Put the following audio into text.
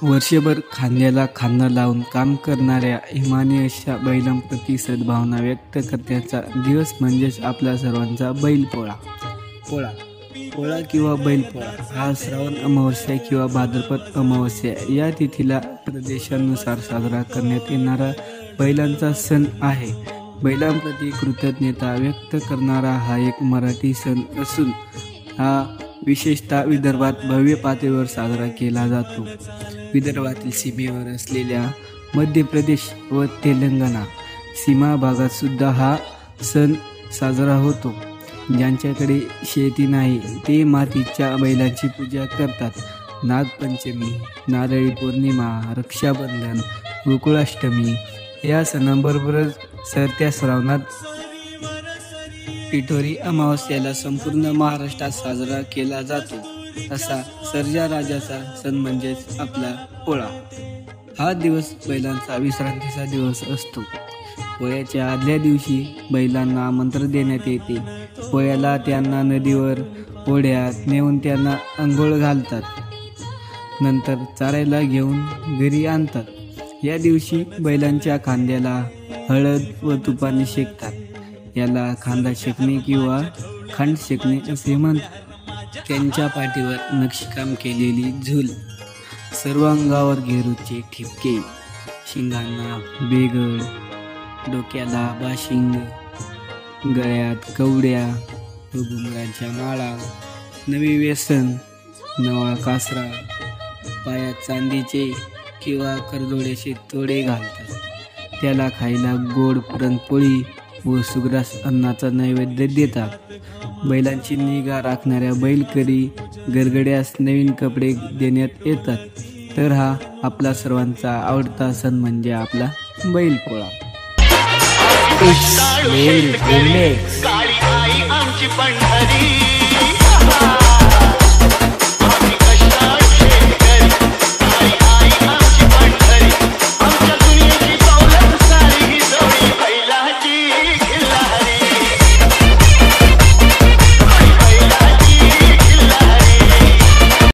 वर्षभर खांद्याला खांदा लावून काम करणाऱ्या इमानी अशा बैलांप्रती सद्भावना व्यक्त करण्याचा दिवस म्हणजेच आपल्या सर्वांचा बैलपोळा. पोळा किंवा बैलपोळा हा श्रावण अमावस्या किंवा भाद्रपद अमावस्या या तिथीला प्रदेशानुसार साजरा करण्यात येणारा बैलांचा सण आहे. बैलांप्रती कृतज्ञता व्यक्त करणारा हा एक मराठी सण असून हा विशेषतः विदर्भात भव्य पातळीवर साजरा केला जातो. विदर्भातील सीमेवर असलेल्या मध्य प्रदेश व तेलंगणा सीमा भागात सुद्धा हा सण साजरा होतो. ज्यांच्याकडे शेती नाही ते मातीच्या बैलांची पूजा करतात. नागपंचमी, नारळी पौर्णिमा, रक्षाबंधन, गोकुळाष्टमी या सणांबरोबरच सरत्या श्रावणात पिठोरी अमावस्येला संपूर्ण महाराष्ट्रात साजरा केला जातो. असा सर्जा राजाचा सण म्हणजेच आपला पोळा. हा दिवस बैलांचा विश्रांतीचा दिवस असतो. पोळ्याच्या आदल्या दिवशी बैलांना आमंत्रण देण्यात येते. पोळ्याला त्यांना नदीवर ओढ्यात नेऊन त्यांना अंघोळ घालतात. नंतर चारायला घेऊन घरी आणतात. या दिवशी बैलांच्या खांद्याला हळद व तुपाने शेकतात. याला खांदा शेकणे किंवा खांड शेकणे असे म्हणतात. त्यांच्या पाठीवर नक्षीकाम केलेली झूल, सर्व अंगावर घेरूचे ठिपके, शिंगांना बेगड, डोक्याला बाशिंग, गळ्यात कवड्या व घुंगराच्या माळा, नवी व्यसन, नवा कासरा, पायात चांदीचे किंवा करदोड्याचे तोडे घालतात. त्याला खायला गोड पुरणपोळी व सुग्रास अन्नाचा नैवेद्य देतात. बैलांची निगा राखणाऱ्या बैलकरी गरगड्यास नवीन कपडे देण्यात येतात. तर हा आपला सर्वांचा आवडता सण म्हणजे आपला बैलपोळा. काळी आई आमची पंढरी.